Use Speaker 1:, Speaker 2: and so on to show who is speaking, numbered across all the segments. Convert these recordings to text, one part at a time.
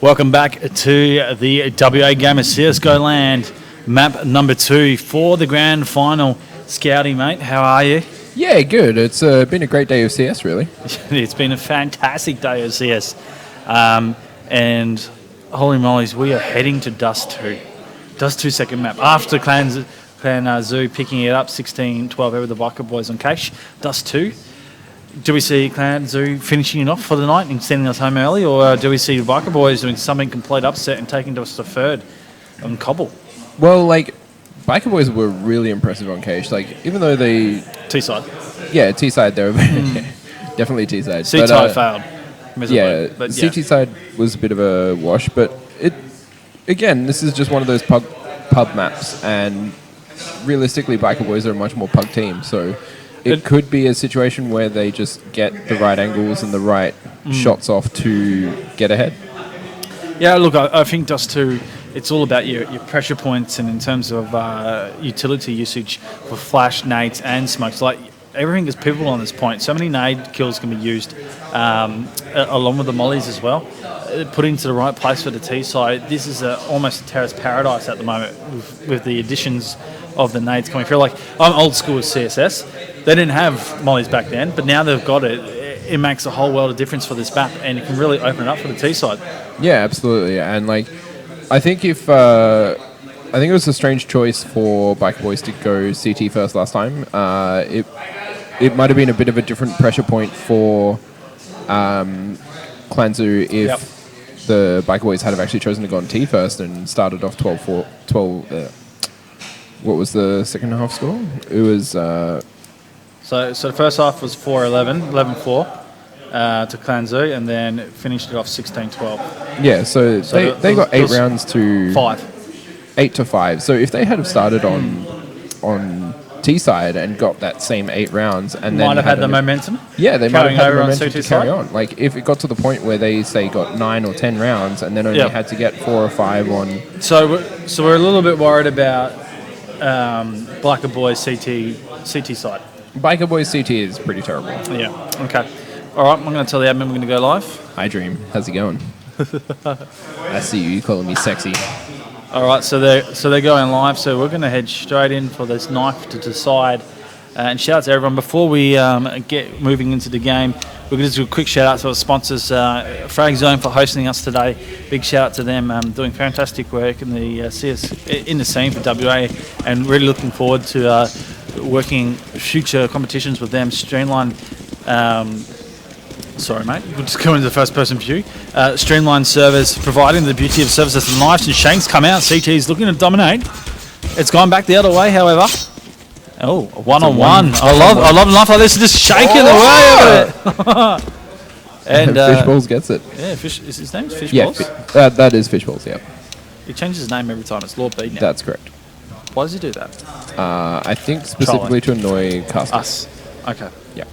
Speaker 1: Welcome back to the WAGAMERS Csgo land, map number 2 for the grand final. Scouty, mate, how are you?
Speaker 2: Yeah, good. It's been a great day of CS, really.
Speaker 1: It's been a fantastic day of CS. And holy mollies, we are heading to Dust2. Dust2 second map. After Clanzoo picking it up 16-12 over the Bikerboiz on cash. Dust2. Do we see Clanzoo finishing it off for the night and sending us home early, or do we see the Bikerboiz doing something complete upset and taking us to third on cobble?
Speaker 2: Well, Bikerboiz were really impressive on cash. Even though they...
Speaker 1: T-side.
Speaker 2: Yeah, T-side, they were definitely T-side.
Speaker 1: C-side failed.
Speaker 2: Yeah, CT side was a bit of a wash, but this is just one of those pub maps, and realistically, Bikerboiz are a much more pug team, so... It could be a situation where they just get the right angles and the right shots off to get ahead.
Speaker 1: Yeah, look, I think Dust2, it's all about your pressure points, and in terms of utility usage for flash, nades, and smokes. Everything is pivotal on this point. So many nade kills can be used along with the mollies as well. Put into the right place for the T side. This is almost a terrace paradise at the moment with the additions of the nades coming through. I'm old school with CSS. They didn't have mollies back then, but now they've got it. It makes a whole world of difference for this map, and it can really open it up for the T side.
Speaker 2: Yeah, absolutely. And I think it was a strange choice for Bikerboiz to go CT first last time. It might have been a bit of a different pressure point for Clanzoo if the Bikerboiz had have actually chosen to go on T first and started off 12. What was the second half score? It was.
Speaker 1: So the first half was 4-11, 11-4 to Clanzoo, and then finished it off 16-12.
Speaker 2: Yeah, so they got 8 rounds to
Speaker 1: 5.
Speaker 2: 8 to 5. So if they had have started on T side and got that same 8 rounds, and then
Speaker 1: might have had the momentum.
Speaker 2: Yeah, they might have had the momentum to carry
Speaker 1: on.
Speaker 2: If it got to the point where they say got 9 or 10 rounds and then only had to get 4 or 5 on.
Speaker 1: So we're a little bit worried about Bikerboiz CT side.
Speaker 2: Bikerboiz CT is pretty terrible.
Speaker 1: Yeah. Okay. All right. I'm going to tell the admin we're going to go live.
Speaker 2: Hi, Dream. How's it going? I see you calling me sexy.
Speaker 1: All right. So they're going live. So we're going to head straight in for this knife to decide. And shout out to everyone before we get moving into the game. We're going to do a quick shout out to our sponsors, Frag Zone, for hosting us today. Big shout out to them, doing fantastic work in the CS in the scene for WA, and really looking forward to working future competitions with them. Streamline. Sorry, mate. We'll just go into the first-person view. Streamline servers, providing the beauty of services and knives and shanks come out. CT is looking to dominate. It's gone back the other way, however. Oh, one-on-one. I love enough like this, just shaking away over it. And
Speaker 2: Fishballs gets it.
Speaker 1: Yeah, is his name Fishballs?
Speaker 2: Yeah, that is Fishballs, yeah.
Speaker 1: He changes his name every time. It's Lord B now.
Speaker 2: That's correct.
Speaker 1: Why does he do that?
Speaker 2: I think specifically to annoy customers.
Speaker 1: Us. Okay.
Speaker 2: Yeah.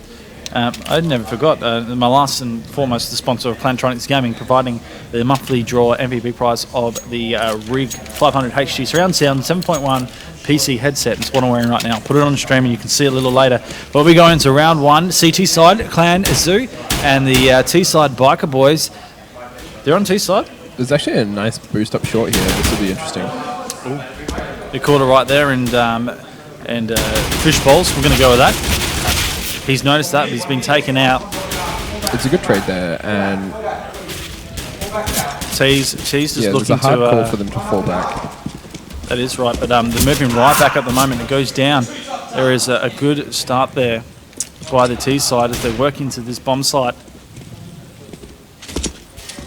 Speaker 1: I never forgot. My last and foremost, the sponsor of Plantronics Gaming, providing the monthly draw MVP prize of the Rig 500 HD surround sound 7.1 PC headset. It's what I'm wearing right now. Put it on the stream and you can see it a little later. But we go into round 1. CT side, Clanzoo, and the T side, Bikerboiz. They're on T side.
Speaker 2: There's actually a nice boost up short here. This will be interesting.
Speaker 1: Ooh. They caught it right there, and Fishballs. We're going to go with that. He's noticed that, but he's been taken out.
Speaker 2: It's a good trade there, and
Speaker 1: Cheese just looking to...
Speaker 2: there's a hard call for them to fall back.
Speaker 1: That is right, but they're moving right back at the moment. It goes down. There is a good start there by the T side as they work into this bomb site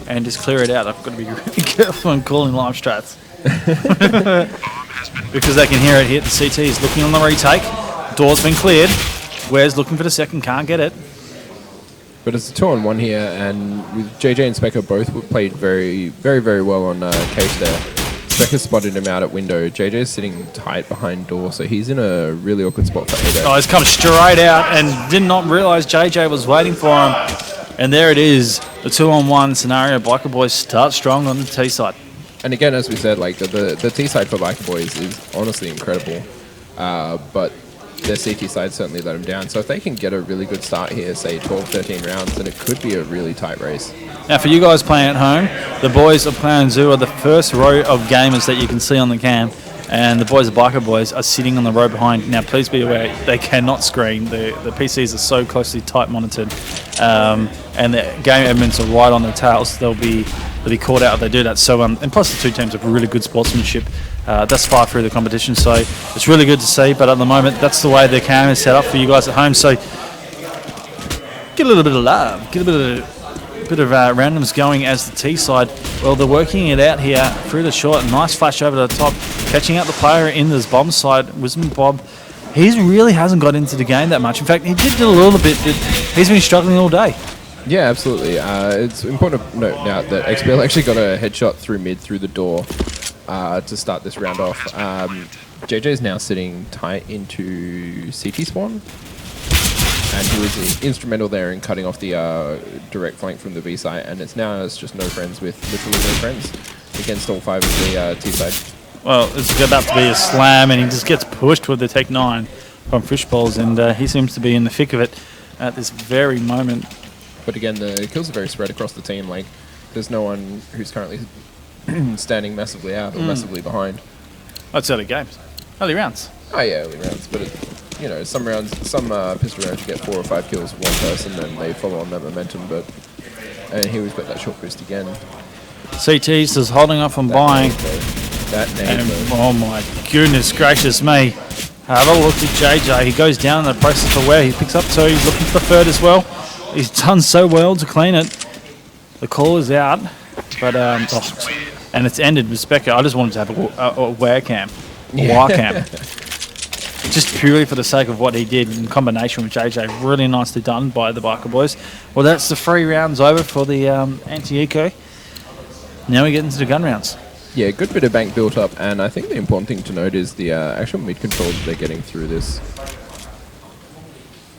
Speaker 1: and just clear it out. I've got to be really careful when calling live strats because they can hear it hit. The CT is looking on the retake. Door's been cleared. Ware's looking for the second, can't get it.
Speaker 2: But it's a 2-on-1 here, and with JJ and Specker both played very, very, very well on case there. Specker spotted him out at window. JJ's sitting tight behind door, so he's in a really awkward spot for ADEC.
Speaker 1: Oh, he's come straight out and did not realise JJ was waiting for him. And there it is, the 2-on-1 scenario. Bikerboiz start strong on the T side.
Speaker 2: And again, as we said, the T side for Bikerboiz is honestly incredible. But their CT side certainly let them down. So if they can get a really good start here, say 12, 13 rounds, then it could be a really tight race.
Speaker 1: Now, for you guys playing at home, the boys of Clanzoo are the first row of gamers that you can see on the cam, and the boys of Bikerboiz are sitting on the row behind. Now, please be aware, they cannot screen. The PCs are so closely tight monitored, and the game admins are right on their tails. They'll be caught out if they do that. So, and plus the two teams have really good sportsmanship thus far through the competition. So it's really good to see. But at the moment, that's the way the cam is set up for you guys at home. So get a little bit of love, get a bit of randoms going as the T side. Well, they're working it out here through the short. Nice flash over the top, catching out the player in this bomb side. Wisdom Bob, he really hasn't got into the game that much. In fact, he did a little bit, but he's been struggling all day.
Speaker 2: Yeah, absolutely. It's important to note now that XBL actually got a headshot through mid through the door to start this round off. JJ is now sitting tight into CT spawn, and he was instrumental there in cutting off the direct flank from the B side, and it's just no friends with literally no friends against all 5 of the T side.
Speaker 1: Well, it's about to be a slam, and he just gets pushed with the Tech 9 from Fishbowls, and he seems to be in the thick of it at this very moment.
Speaker 2: But again, the kills are very spread across the team. Like, there's no one who's currently standing massively out or massively behind.
Speaker 1: That's early games. Early rounds.
Speaker 2: Oh yeah, early rounds. But, some rounds, some pistol rounds you get 4 or 5 kills with one person, and they follow on that momentum. And here we've got that short boost again.
Speaker 1: CT's is holding off on buying.
Speaker 2: That name,
Speaker 1: oh my goodness gracious me. Have a look at JJ. He goes down in the process for where he picks up 2. He's looking for the 3rd as well. He's done so well to clean it. The call is out, but and it's ended with Specker. I just wanted to have a WAR cam, just purely for the sake of what he did in combination with JJ. Really nicely done by the Bikerboiz. Well, that's the 3 rounds over for the anti-eco. Now we get into the gun rounds.
Speaker 2: Yeah, good bit of bank built up, and I think the important thing to note is the actual mid control that they're getting through this.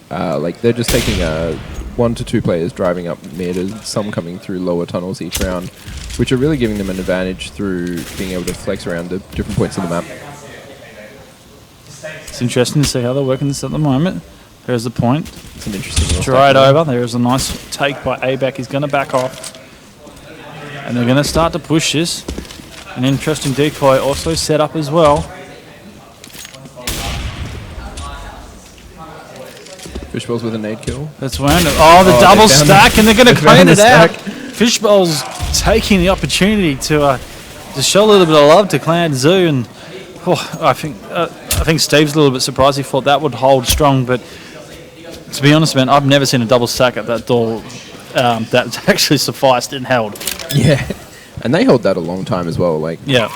Speaker 2: They're just taking 1 to 2 players driving up mid, and some coming through lower tunnels each round, which are really giving them an advantage through being able to flex around the different points of the map.
Speaker 1: It's interesting to see how they're working this at the moment. There's the point.
Speaker 2: It's an interesting
Speaker 1: straight over. There's a nice take by ABAC. He's going to back off. And they're going to start to push this. An interesting decoy also set up as well.
Speaker 2: Fishbowls with a nade kill.
Speaker 1: That's random. Oh, the double stack, and they're going to clean it out. Fishbowls taking the opportunity to show a little bit of love to Clanzoo, and I think Steve's a little bit surprised. He thought that would hold strong, but to be honest, man, I've never seen a double stack at that door that actually sufficed and held.
Speaker 2: Yeah, and they held that a long time as well.
Speaker 1: Yeah,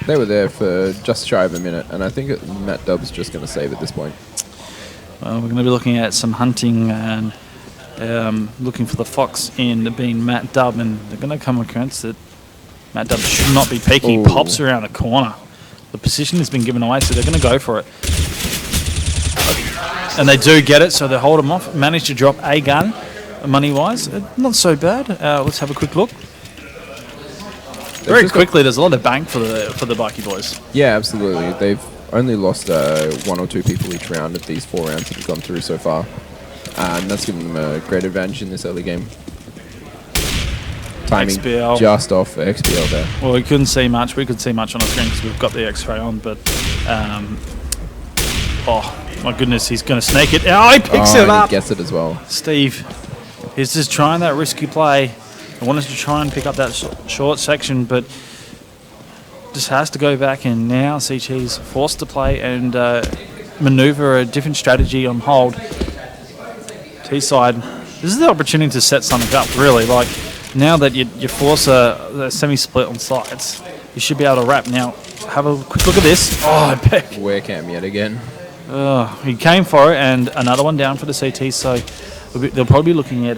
Speaker 2: they were there for just shy of a minute, and I think Matt Dubb's just going to save at this point.
Speaker 1: We're going to be looking at some hunting and looking for the fox in being Matt Dubb, and they're going to come against it. Matt Dubb should not be peeking. He pops around a corner. The position has been given away, so they're going to go for it. And they do get it, so they hold him off. Manage to drop a gun, money-wise. Not so bad. Let's have a quick look. Very quickly, there's a lot of bank for the Bikerboiz.
Speaker 2: Yeah, absolutely. They've only lost 1 or 2 people each round of these 4 rounds that have gone through so far. And that's given them a great advantage in this early game. Timing
Speaker 1: XBL.
Speaker 2: Just off for XBL there.
Speaker 1: Well, we couldn't see much. We could see much on our screen because we've got the X-ray on, but oh my goodness, he's going to snake it. Oh, he picks it up.
Speaker 2: He gets it as well.
Speaker 1: Steve, he's just trying that risky play. He wanted to try and pick up that short section, but just has to go back, and now CT's forced to play and maneuver a different strategy on hold. T-side, this is the opportunity to set something up, really. Like, now that you force a semi-split on sides, you should be able to wrap. Now, have a quick look at this. Oh, Beck.
Speaker 2: Where cam yet again.
Speaker 1: He came for it, and another one down for the CT, so they'll probably be looking at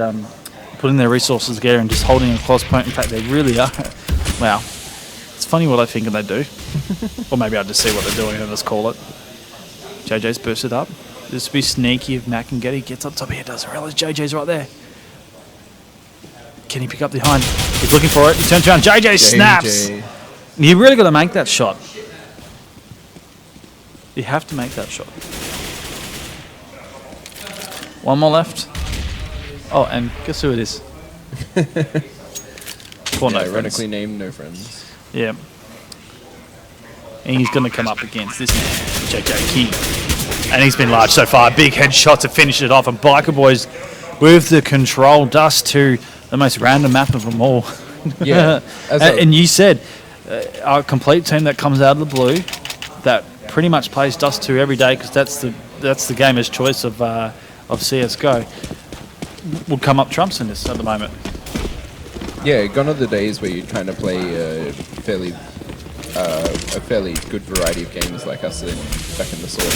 Speaker 1: putting their resources together and just holding a close point. In fact, they really are. Wow. It's funny what I think they do. Or maybe I'll just see what they're doing and just call it. JJ's boosted up. Just be sneaky if Matt can get it. He gets up top here, doesn't realize JJ's right there. Can he pick up behind? He's looking for it. He turns around. JJ snaps. You really got to make that shot. You have to make that shot. One more left. Oh, and guess who it is? Well, no
Speaker 2: ironically named No Friends.
Speaker 1: Yeah. And he's going to come up against this man, JJ King. And he's been large so far. Big headshot to finish it off. And Bikerboiz with the control. Dust2, the most random map of them all.
Speaker 2: Yeah.
Speaker 1: And you said our complete team that comes out of the blue that pretty much plays Dust2 every day because that's the gamer's choice of CSGO would come up trumps in this at the moment.
Speaker 2: Yeah, gone are the days where you kind of play a fairly good variety of games like us back in the source.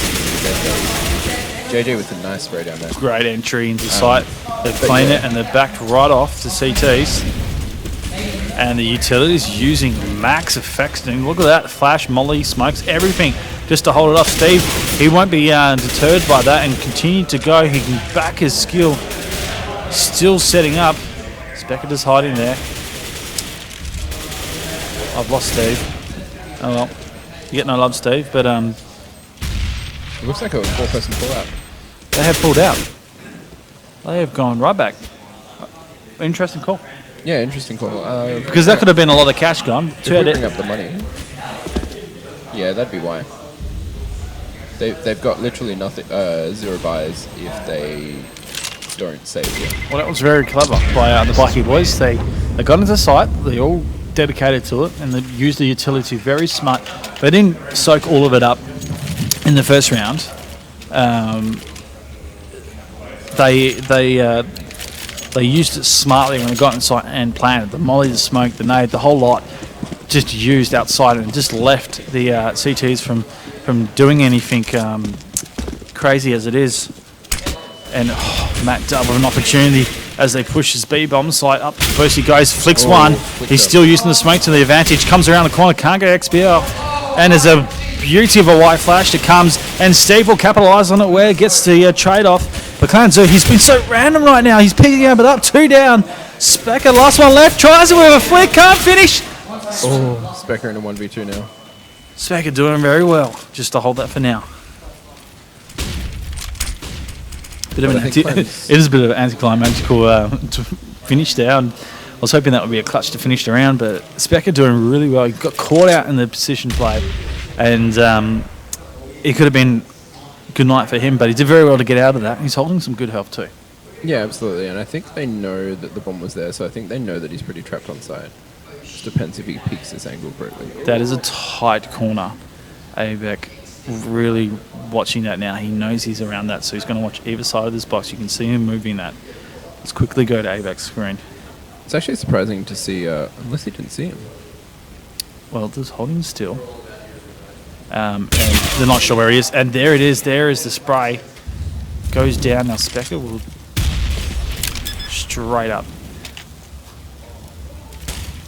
Speaker 2: JJ with a nice spray down there.
Speaker 1: Great entry into sight. They're playing it and they're backed right off to CTs. And the utilities using max effects. And look at that. Flash, molly, smokes, everything just to hold it off. Steve, he won't be deterred by that and continue to go. He can back his skill. Still setting up. Specker just hiding there. I've lost Steve. Oh well. You get no love, Steve, but
Speaker 2: it looks like a 4-person pull-out.
Speaker 1: They have pulled out. They have gone right back. Interesting call.
Speaker 2: Yeah, interesting call.
Speaker 1: Because that could have been a lot of cash gone.
Speaker 2: If we bring up the money. Yeah, that'd be why. They've got literally nothing, 0 buys if they don't save it.
Speaker 1: Well, that was very clever by the Bikerboiz. They got into sight. They all dedicated to it, and they used the utility very smart. They didn't soak all of it up in the first round. They used it smartly when they got inside and planted. The molly, the smoke, the nade, the whole lot just used outside and just left the CTs from doing anything crazy as it is. And Matt Dub with an opportunity as they push his B-bomb site up. First he goes, flicks one. He's still using the smoke to the advantage. Comes around the corner, can't go XBL. And there's a beauty of a white flash that comes, and Steve will capitalise on it where it gets the trade-off. But Clanzoo, he's been so random right now. He's picking it up, 2 down. Specker, last one left, tries it with a flick, can't finish.
Speaker 2: Oh, Specker in a 1v2 now.
Speaker 1: Specker doing very well, just to hold that for now. It is a bit of an anticlimactical finish there. And I was hoping that would be a clutch to finish the round, but Specker doing really well. He got caught out in the position play, and it could have been a good night for him, but he did very well to get out of that. He's holding some good health too.
Speaker 2: Yeah, absolutely, and I think they know that the bomb was there, so I think they know that he's pretty trapped on side. Just depends if he peeks this angle correctly.
Speaker 1: That is a tight corner. Avec really watching that now. He knows he's around that, so he's going to watch either side of this box. You can see him moving that. Let's quickly go to Avac's screen.
Speaker 2: It's actually surprising to see, unless he didn't see him.
Speaker 1: Well, just holding still. And they're not sure where he is. And there it is. There is the spray. Goes down. Now Specker will straight up.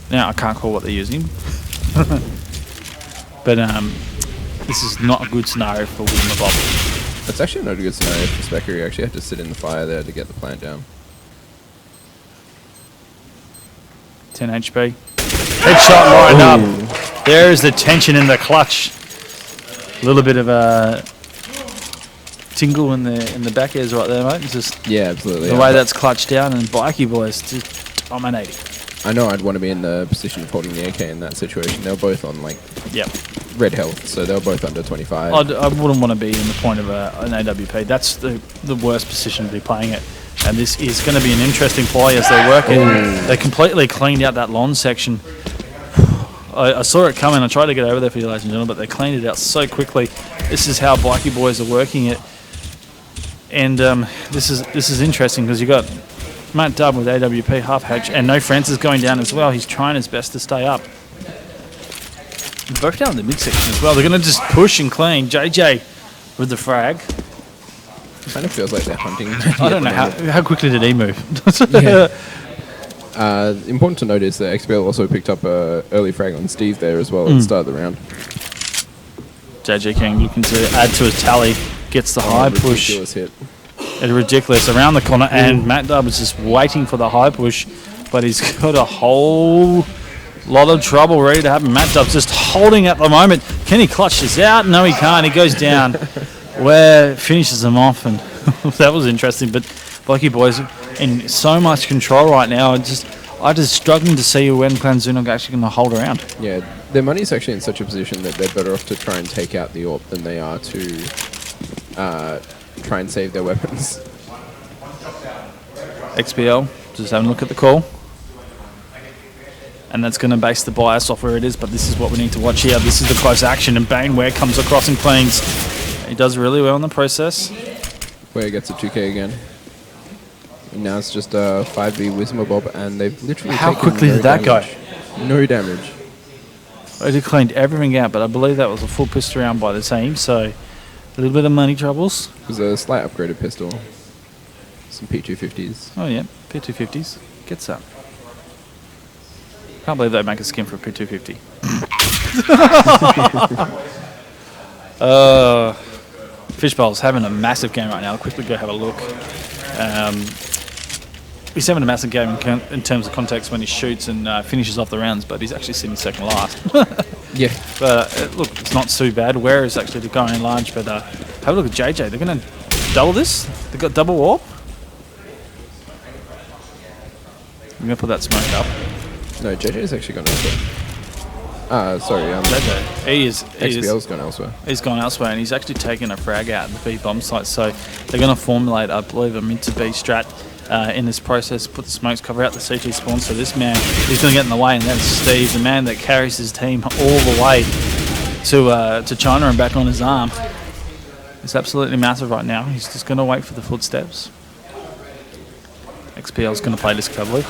Speaker 1: Now I can't call what they're using. But this is not a good scenario for winning the bubble.
Speaker 2: It's actually not a good scenario for Specker. You actually have to sit in the fire there to get the plant down.
Speaker 1: 10 HP. Headshot lined up. There is the tension in the clutch. A little bit of a tingle in the back ears right there, mate. It's just
Speaker 2: yeah, absolutely.
Speaker 1: The way that's clutched down, and Bikerboiz just dominating.
Speaker 2: I know I'd want to be in the position of holding the AK in that situation. They were both on red health, so they were both under 25.
Speaker 1: I wouldn't want to be in the point of an AWP. That's the worst position to be playing it. And this is going to be an interesting play as they work it. They completely cleaned out that lawn section. I saw it coming. I tried to get over there for you, ladies and gentlemen, but they cleaned it out so quickly. This is how Bikerboiz are working it. And this is interesting because you got Matt Dub with AWP, half hatch, and No Friends is going down as well. He's trying his best to stay up. Both down in the midsection as well. They're going to just push and clean. JJ with the frag.
Speaker 2: It kind of feels like they're hunting.
Speaker 1: I don't know how quickly did he move.
Speaker 2: Important to note is that XBL also picked up an early frag on Steve there as well at the start of the round.
Speaker 1: JJ King looking to add to his tally. Gets the high push.
Speaker 2: Ridiculous hit.
Speaker 1: It's ridiculous around the corner, and Matt Dub is just waiting for the high push, but he's got a whole lot of trouble ready to happen. Matt Dub's just holding at the moment. Can he clutch this out? No, he can't. He goes down. Where finishes him off, and That was interesting, but Bikerboiz in so much control right now. I'm just struggling to see when Clanzoo are actually going to hold around.
Speaker 2: Yeah, their money's actually in such a position that they're better off to try and take out the AWP than they are to try and save their weapons.
Speaker 1: XPL, just having a look at the call. And that's going to base the bias off where it is, but this is what we need to watch here. This is the close action, and Baneware comes across and cleans. He does really well in the process.
Speaker 2: Where gets a 2K again. And now it's just a 5v Wismabob, and they've literally
Speaker 1: How
Speaker 2: taken
Speaker 1: quickly
Speaker 2: no
Speaker 1: did that
Speaker 2: damage.
Speaker 1: go?
Speaker 2: No damage.
Speaker 1: They cleaned everything out, but I believe that was a full pistol round by the team, so a little bit of money troubles.
Speaker 2: It was a slight upgraded pistol. Some P250s.
Speaker 1: Oh yeah, P250s. Gets that. Can't believe they make a skin for a P250. Fishbowl's having a massive game right now. I'll quickly go have a look. He's having a massive game in terms of context when he shoots and finishes off the rounds, but he's actually sitting second last.
Speaker 2: Yeah.
Speaker 1: But look, it's not too bad. Where is actually going large, but have a look at JJ. They're going to double this. They've got double warp. I'm going to put that smoke up.
Speaker 2: No, JJ's actually gone elsewhere. Sorry,
Speaker 1: JJ. He is.
Speaker 2: XBL's gone elsewhere.
Speaker 1: He's gone elsewhere, and he's actually taken a frag out at the B bomb site. So they're going to formulate, I believe, a mid to B strat in this process. Put the smokes cover out the CT spawn. So this man is going to get in the way, and that's Steve, the man that carries his team all the way to China and back on his arm. It's absolutely massive right now. He's just going to wait for the footsteps. XPL's going to play this cleverly.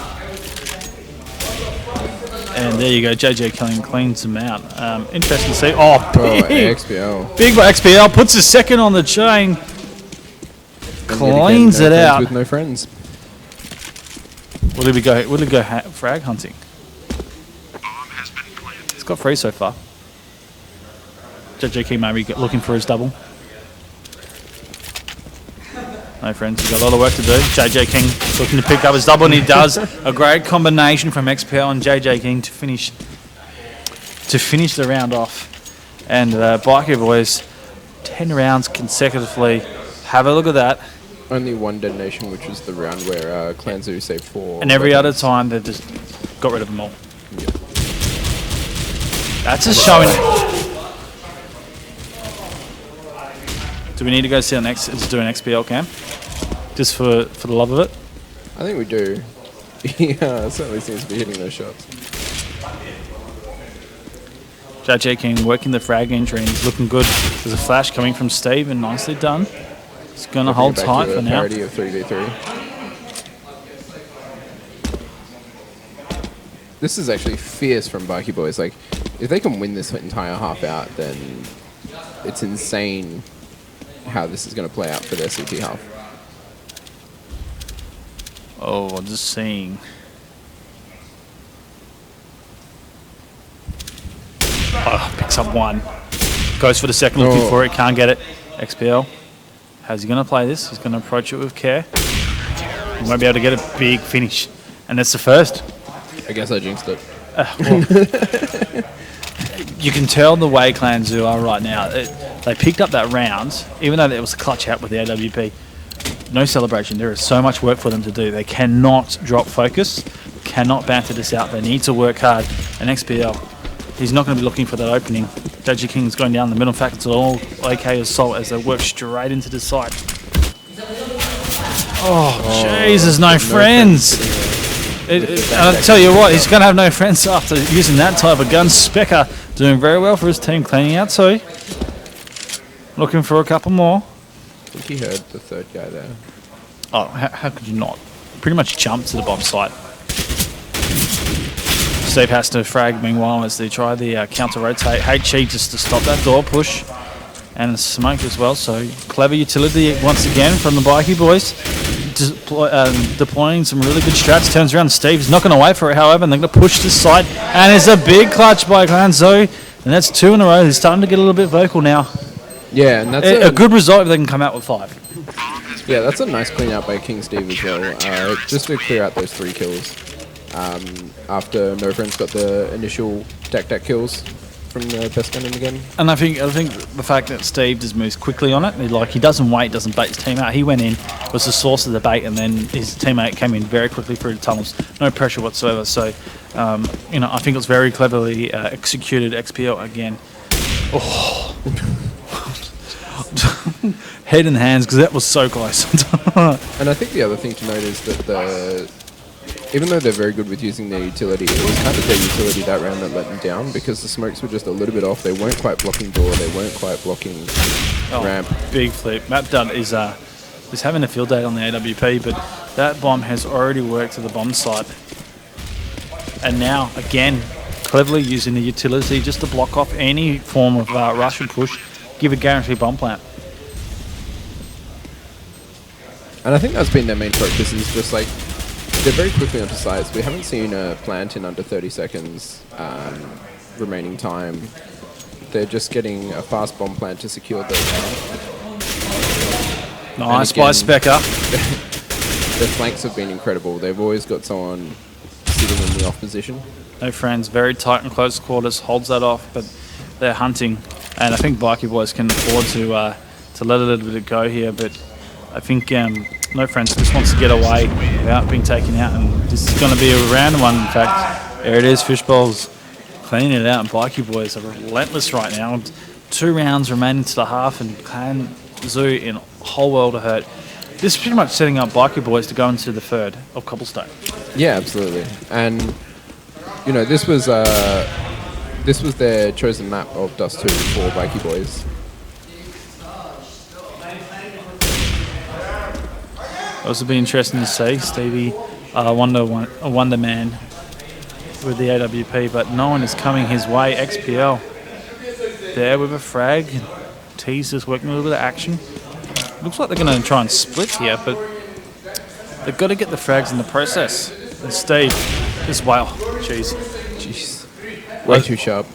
Speaker 1: And there you go, JJ Killing cleans him out. Interesting to see. Oh, big!
Speaker 2: XPL.
Speaker 1: Big by XPL, puts his second on the chain. Cleans it out.
Speaker 2: With no friends.
Speaker 1: Will he go frag hunting? He's got 3 so far. JJ King maybe looking for his double. No friends, he's got a lot of work to do. JJ King looking to pick up his double, and he does. A great combination from XPL and JJ King to finish the round off. And Bikerboiz, 10 rounds consecutively. Have a look at that.
Speaker 2: Only one detonation, which was the round where Clanzoo saved 4.
Speaker 1: And every other time they've just got rid of them all.
Speaker 2: Yep.
Speaker 1: That's just showing. Do we need to go see do an XPL cam? Just for the love of it?
Speaker 2: I think we do. Yeah, it certainly seems to be hitting those shots.
Speaker 1: JJ King working the frag entry, and he's looking good. There's a flash coming from Steve, and nicely done. He's going to hold tight for now.
Speaker 2: Parity of 3v3. This is actually fierce from Bikerboiz. Like, if they can win this entire half out, then it's insane how this is going to play out for their CT half.
Speaker 1: Oh, I'm just seeing. Oh, picks up one. Goes for the second, looking for it. Can't get it. XPL. How's he going to play this? He's going to approach it with care. He won't be able to get a big finish. And that's the first.
Speaker 2: I guess I jinxed it.
Speaker 1: You can tell the way Clanzoo are right now. They picked up that round, even though it was a clutch out with the AWP. No celebration. There is so much work for them to do. They cannot drop focus, cannot banter this out. They need to work hard. And XPL, he's not going to be looking for that opening. JJ King's going down the middle. In fact, it's all OK assault as they work straight into the site. Oh, Jesus, no friends. I'll tell you what, he's going to have no friends after using that type of gun. Specker doing very well for his team, cleaning out too. Looking for a couple more.
Speaker 2: I think he heard the third guy there.
Speaker 1: Oh, how could you not? Pretty much jumped to the bomb site. Steve has to frag meanwhile as they try the counter-rotate. HE just to stop that door push. And the smoke as well, so clever utility once again from the Bikerboiz. Deploying some really good strats. Turns around, Steve's not going to wait for it, however, and they're going to push this side. And it's a big clutch by Clanzoo. And that's 2 in a row. He's starting to get a little bit vocal now.
Speaker 2: Yeah, and that's
Speaker 1: a good result if they can come out with 5.
Speaker 2: Yeah, that's a nice clean out by King Steve as well. Just to clear out those 3 kills. After No Friends got the initial tac kills. from the best gun in the game.
Speaker 1: And I think the fact that Steve just moves quickly on it, he doesn't wait, doesn't bait his team out. He went in, was the source of the bait, and then his teammate came in very quickly through the tunnels. No pressure whatsoever. So, I think it was very cleverly executed. XPL again. Oh. Head and hands, because that was so close.
Speaker 2: And I think the other thing to note is that even though they're very good with using their utility, it was kind of their utility that round that let them down, because the smokes were just a little bit off. They weren't quite blocking door. They weren't quite blocking ramp.
Speaker 1: Big flip. Matt Dunn is having a field day on the AWP, but that bomb has already worked to the bomb site. And now, again, cleverly using the utility just to block off any form of rush and push, give a guaranteed bomb plant.
Speaker 2: And I think that's been their main focus, is just like, they're very quickly onto sites. We haven't seen a plant in under 30 seconds remaining time. They're just getting a fast bomb plant to secure the...
Speaker 1: Nice by Specker.
Speaker 2: Their flanks have been incredible. They've always got someone sitting in the off position.
Speaker 1: No friends, very tight and close quarters, holds that off, but they're hunting. And I think Bikerboiz can afford to let a little bit go here, but I think No Friends just wants to get away without being taken out, and this is going to be a random one. In fact, there it is. Fishbowls cleaning it out, and Bikerboiz are relentless right now. 2 rounds remaining to the half, and Clanzoo in a whole world of hurt. This is pretty much setting up Bikerboiz to go into the third of Cobblestone. Yeah,
Speaker 2: absolutely. And this was their chosen map of Dust2 for Bikerboiz.
Speaker 1: Also be interesting to see Stevie, a wonder man with the AWP, but no one is coming his way. XPL there with a frag. T's just working a little bit of action. Looks like they're going to try and split here, but they've got to get the frags in the process. And Steve is jeez.
Speaker 2: Way too sharp.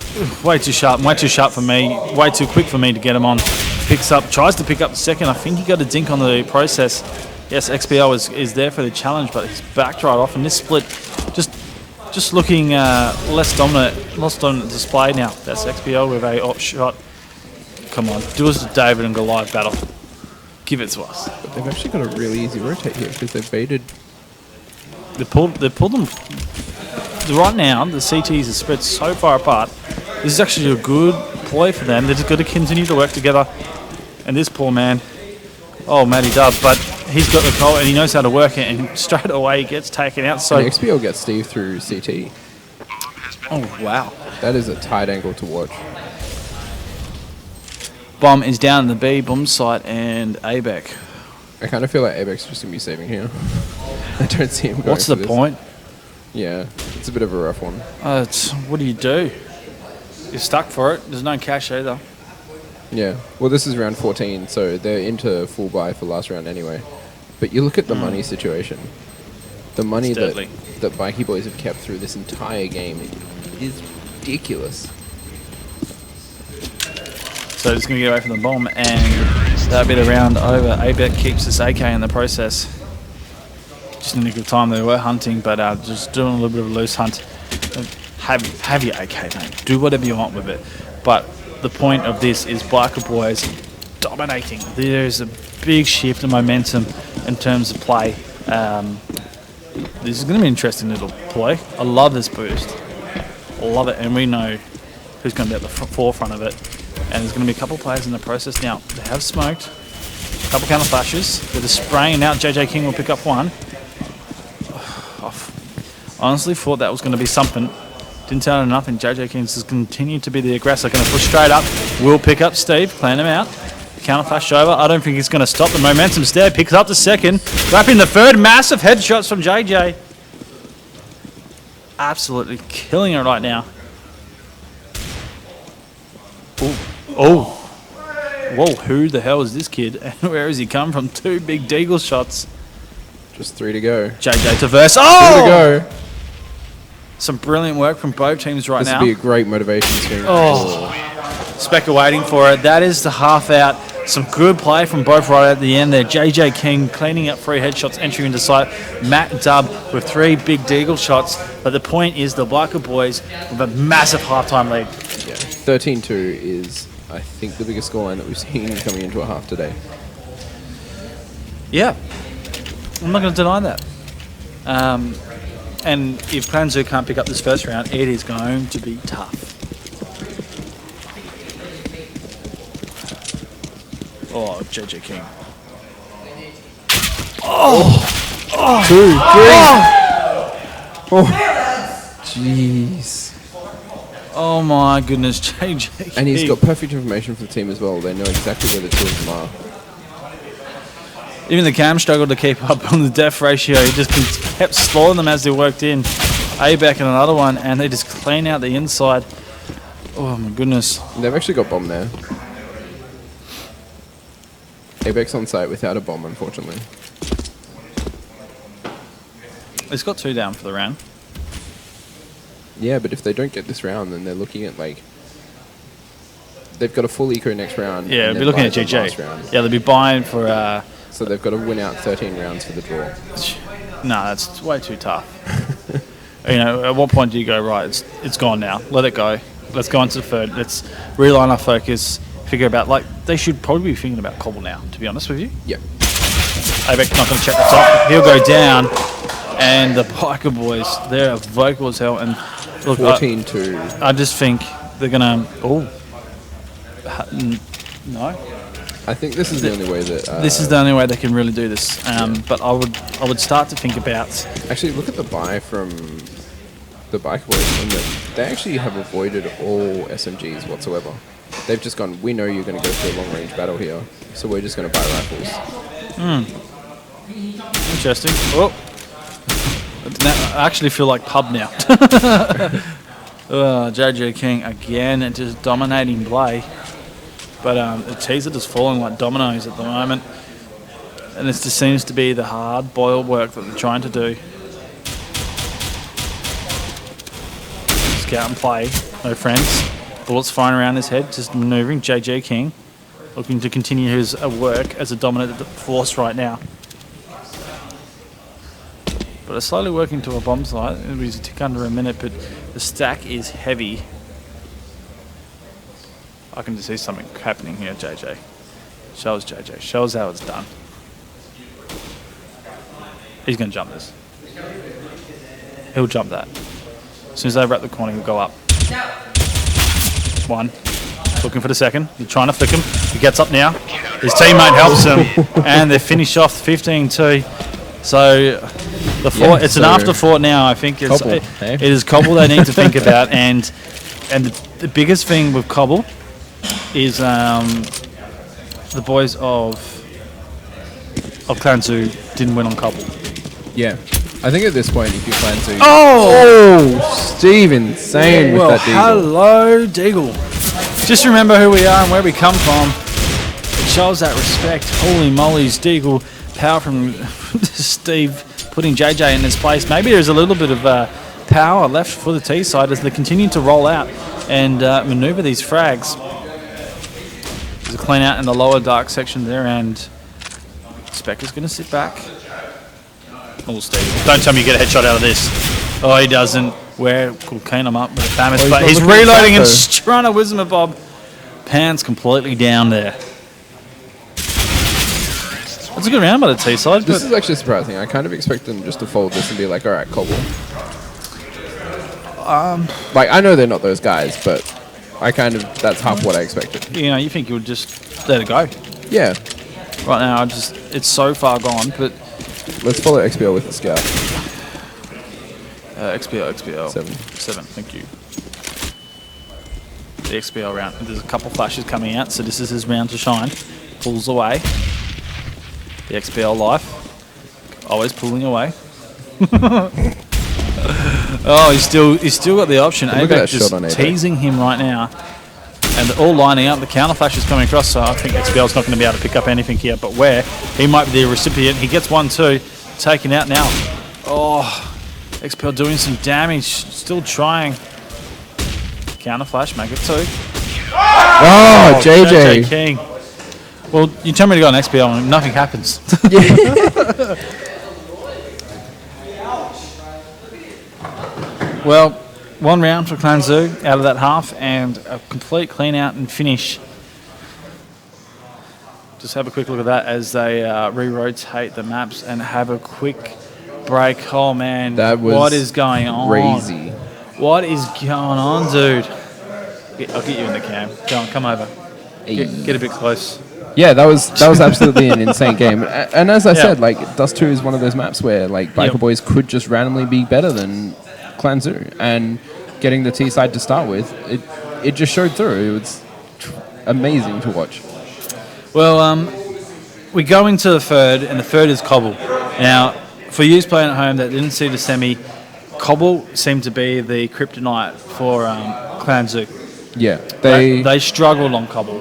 Speaker 1: Way too sharp. Way too sharp for me. Way too quick for me to get him on. Tries to pick up the second. I think he got a dink on the process. Yes, XPL is there for the challenge, but he's backed right off. And this split just looking less dominant display now. That's XPL with a op shot. Come on, do us a David and Goliath battle. Give it to us.
Speaker 2: But they've actually got a really easy rotate here because they've baited.
Speaker 1: They pulled them. Right now, the CTs are spread so far apart. This is actually a good ploy for them. They're just got to continue to work together. And this poor man, Matty Dub, but he's got the call and he knows how to work it, and straight away he gets taken out. So
Speaker 2: XPL gets Steve through CT.
Speaker 1: Oh, wow.
Speaker 2: That is a tight angle to watch.
Speaker 1: Bomb is down in the B bomb site, and ABEC.
Speaker 2: I kind of feel like ABEC's just going to be saving here. I don't see him going.
Speaker 1: What's the point?
Speaker 2: Yeah, it's a bit of a rough one.
Speaker 1: What do you do? You're stuck for it. There's no cash either.
Speaker 2: Yeah, well, this is round 14, so they're into full buy for last round anyway. But you look at the money situation. The money that Bikerboiz have kept through this entire game is ridiculous.
Speaker 1: So just going to get away from the bomb, and that'll be the round over. ABEC keeps this AK in the process. Just in a good time, they were hunting, but just doing a little bit of a loose hunt. Have your AK, mate. Do whatever you want with it. But the point of this is Bikerboiz dominating. There's a big shift in momentum in terms of play. This is going to be an interesting little play. I love this boost. I love it, and we know who's going to be at the forefront of it. And there's going to be a couple of players in the process now. They have smoked. A couple counter flashes. They're just spraying out. JJ King will pick up one. I honestly thought that was going to be something. Didn't tell him nothing. JJ King's just continued to be the aggressor. Going to push straight up. Will pick up Steve. Plan him out. Counter flash over. I don't think he's going to stop. The momentum's there. Picks up the second. Wrapping the third. Massive headshots from JJ. Absolutely killing it right now. Oh. Whoa, who the hell is this kid? And where has he come from? 2 big deagle shots.
Speaker 2: Just 3 to go.
Speaker 1: JJ to verse. Oh!
Speaker 2: 2 to go.
Speaker 1: Some brilliant work from both teams right now.
Speaker 2: This would be a great motivation scheme.
Speaker 1: Oh. Specker waiting for it. That is the half out. Some good play from both right at the end there. JJ King cleaning up 3 headshots, entry into sight. Matt Dubb with 3 big deagle shots. But the point is the Bikerboiz with a massive halftime lead.
Speaker 2: Yeah, 13-2 is, I think, the biggest scoreline that we've seen coming into a half today.
Speaker 1: Yeah, I'm not going to deny that. And if Clanzoo can't pick up this first round, it is going to be tough. Oh, JJ King. Oh!
Speaker 2: 2, 3. Oh, jeez.
Speaker 1: Oh my goodness, JJ King.
Speaker 2: And he's got perfect information for the team as well. They know exactly where the 2 of them are.
Speaker 1: Even the cam struggled to keep up on the def ratio. He just kept slowing them as they worked in. A-back and another one, and they just clean out the inside. Oh my goodness.
Speaker 2: They've actually got bomb there. A-back's on site without a bomb, unfortunately.
Speaker 1: He's got 2 down for the round.
Speaker 2: Yeah, but if they don't get this round, then they're looking at, like... They've got a full eco next round.
Speaker 1: Yeah, they'll be looking at GG. Yeah, they'll be buying for...
Speaker 2: So they've got to win out 13 rounds for the draw.
Speaker 1: No, that's way too tough. You know, at what point do you go, right, it's gone now. Let it go. Let's go on to the third. Let's realign our focus. Figure about, like, they should probably be thinking about Cobble now, to be honest with you.
Speaker 2: Yep.
Speaker 1: Avek's not going to check the top. He'll go down. And the Bikerboiz, they're vocal as hell. And look,
Speaker 2: 14-2.
Speaker 1: I just think they're going to... Oh. No.
Speaker 2: I think this is the only way that...
Speaker 1: this is the only way they can really do this. But I would start to think about...
Speaker 2: Actually, look at the buy from the Bikerboiz. They actually have avoided all SMGs whatsoever. They've just gone, we know you're going to go for a long-range battle here, so we're just going to buy rifles.
Speaker 1: Interesting. Oh. I actually feel like pub now. JJ King again, and just dominating play. But the teaser just falling like dominoes at the moment. And this just seems to be the hard boiled work that they're trying to do. Scout and play, no friends. Bullets flying around his head, just manoeuvring. JJ King looking to continue his work as a dominant force right now. But it's slowly working to a bomb site. It was a tick under a minute, but the stack is heavy. I can just see something happening here, JJ. Show us, JJ. Show us how it's done. He's going to jump this. He'll jump that. As soon as they wrap the corner, he'll go up. 1. Looking for the second. He's trying to flick him. He gets up now. His teammate helps him. And they finish off 15-2. So the fort, it's an afterthought now. I think it's, it is Cobble they need to think about. And the biggest thing with Cobble is the boys of Clanzoo didn't win on Cobble.
Speaker 2: Yeah. I think at this point, if you Clanzoo...
Speaker 1: Oh!
Speaker 2: Steve, insane with that Deagle.
Speaker 1: Hello, Deagle. Just remember who we are and where we come from. It shows that respect. Holy molly's Deagle. Power from Steve putting JJ in his place. Maybe there's a little bit of power left for the T side as they continue to roll out and maneuver these frags. There's a clean out in the lower dark section there, and Spec is going to sit back. Oh, Steve, don't tell me you get a headshot out of this. Oh, he doesn't. Where could clean him up with a famous, but he's reloading and trying to whiz him a bob. Pants completely down there. That's a good round by the T side.
Speaker 2: This is actually surprising. I kind of expect them just to fold this and be like, all right, Cobble. Like, I know they're not those guys, but I kind of, that's half what I expected.
Speaker 1: You know, you think you would just let it go.
Speaker 2: Yeah.
Speaker 1: Right now, it's so far gone, but...
Speaker 2: Let's follow XBL with the scout.
Speaker 1: XBL. 7, thank you. The XBL round. There's a couple flashes coming out, so this is his round to shine. Pulls away. The XBL life. Always pulling away. Oh, he's still got the option. A-back just teasing him right now. And they're all lining up. The counter flash is coming across, so I think XBL's not going to be able to pick up anything here. But where? He might be the recipient. He gets 1-2. Taken out now. Oh, XBL doing some damage. Still trying. Counter flash, make it 2.
Speaker 2: Oh, JJ
Speaker 1: King. Well, you tell me to go on XPL and nothing happens. Well, one round for Clanzoo out of that half and a complete clean out and finish. Just have a quick look at that as they re-rotate the maps and have a quick break. Oh, man. What is going on?
Speaker 2: Crazy.
Speaker 1: What is going on, dude? I'll get you in the cam. Go on, come over. Get a bit close.
Speaker 2: Yeah, that was absolutely an insane game. And as I said, like, Dust2 is one of those maps where, like, Bikerboiz could just randomly be better than Clanzoo. And getting the T side to start with, it just showed through. It was amazing to watch.
Speaker 1: Well, we go into the third, and the third is Cobble. Now, for you playing at home that didn't see the semi, Cobble seemed to be the kryptonite for Clanzoo.
Speaker 2: Yeah,
Speaker 1: they struggled on Cobble.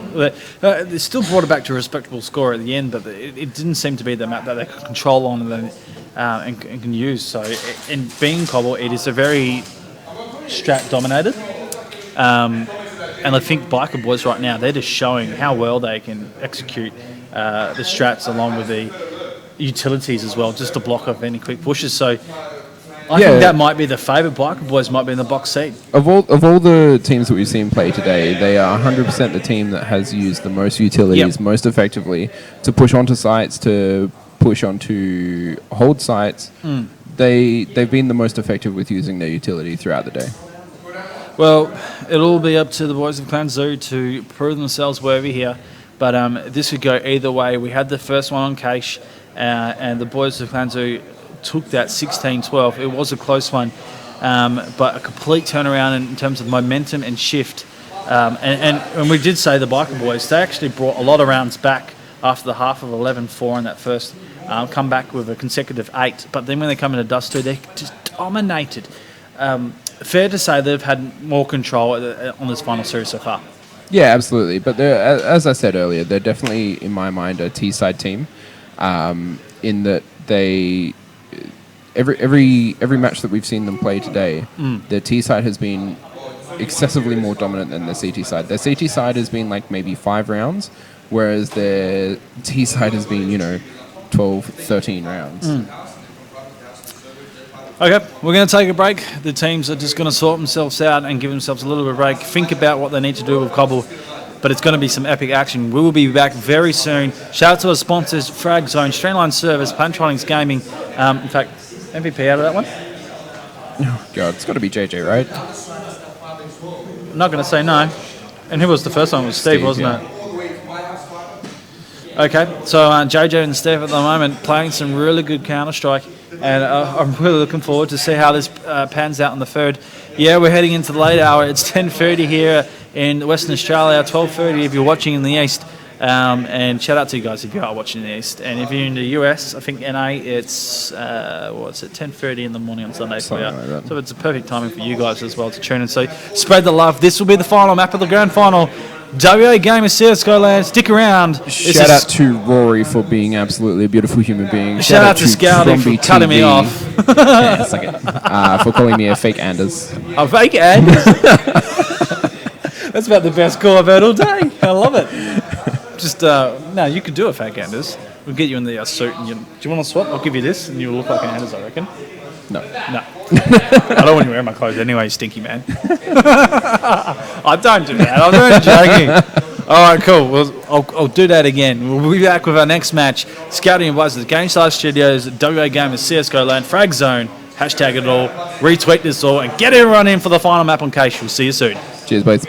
Speaker 1: They still brought it back to a respectable score at the end, but it didn't seem to be the map that they could control on and can use. So, in being Cobble, it is a very strat dominated. And I think Bikerboiz right now, they're just showing how well they can execute the strats along with the utilities as well, just to block off any quick pushes. So I think that might be the favourite. Bikerboiz might be in the box seat.
Speaker 2: Of all the teams that we've seen play today, they are 100% the team that has used the most utilities most effectively to push onto sites, to push onto hold sites. They've been the most effective with using their utility throughout the day.
Speaker 1: Well, it'll be up to the boys of Clanzoo to prove themselves worthy here. But this could go either way. We had the first one on Cache, and the boys of Clanzoo took that 16-12. It was a close one, but a complete turnaround in terms of momentum and shift. And we did say the Bikerboiz, they actually brought a lot of rounds back after the half of 11-4 in that first, come back with a consecutive 8. But then when they come into Dust2, they just dominated. Fair to say they've had more control on this final series so far.
Speaker 2: Yeah, absolutely. But as I said earlier, they're definitely, in my mind, a T-side team. In that they every match that we've seen them play today, their T-side has been excessively more dominant than their CT side. Their CT side has been like maybe 5 rounds, whereas their T side has been 12, 13 rounds.
Speaker 1: Okay, we're going to take a break. The teams are just going to sort themselves out and give themselves a little bit of a break, think about what they need to do with Cobble, but it's going to be some epic action. We will be back very soon. Shout out to our sponsors, Frag Zone, Streamline Service, Plantronics Gaming. In fact, MVP out of that one?
Speaker 2: Oh, God, it's got to be JJ, right?
Speaker 1: I'm not going to say no. And who was the first one? It was Steve, wasn't it? Okay, so JJ and Steve at the moment playing some really good Counter-Strike. And I'm really looking forward to see how this pans out in the third. Yeah, we're heading into the late hour. It's 10:30 here in Western Australia, 12:30 if you're watching in the East. And shout out to you guys if you are watching in the East. And if you're in the US, I think NA, it's 10:30 in the morning on Sunday for you. Like so it's a perfect timing for you guys as well to tune in. So spread the love. This will be the final map of the grand final. WAGAMERS Csgo land, stick around.
Speaker 2: Shout out to Rory for being absolutely a beautiful human being.
Speaker 1: Shout out to Scouty for cutting me off.
Speaker 2: Yeah, suck it. For calling me a fake Anders.
Speaker 1: A fake Anders? That's about the best call I've heard all day. I love it. Just, no, you could do a fake Anders. We'll get you in the suit. And do you want to swap? I'll give you this and you'll look like an Anders, I reckon.
Speaker 2: No.
Speaker 1: I don't want you wearing my clothes anyway, stinky man. I don't do that. I'm only joking. All right, cool. Well, I'll do that again. We'll be back with our next match. Scouting advice at GameStar Studios, WAGAMERS Csgo land, Frag Zone, hashtag it all, retweet this all, and get everyone in for the final map on Cache. We'll see you soon.
Speaker 2: Cheers, boys.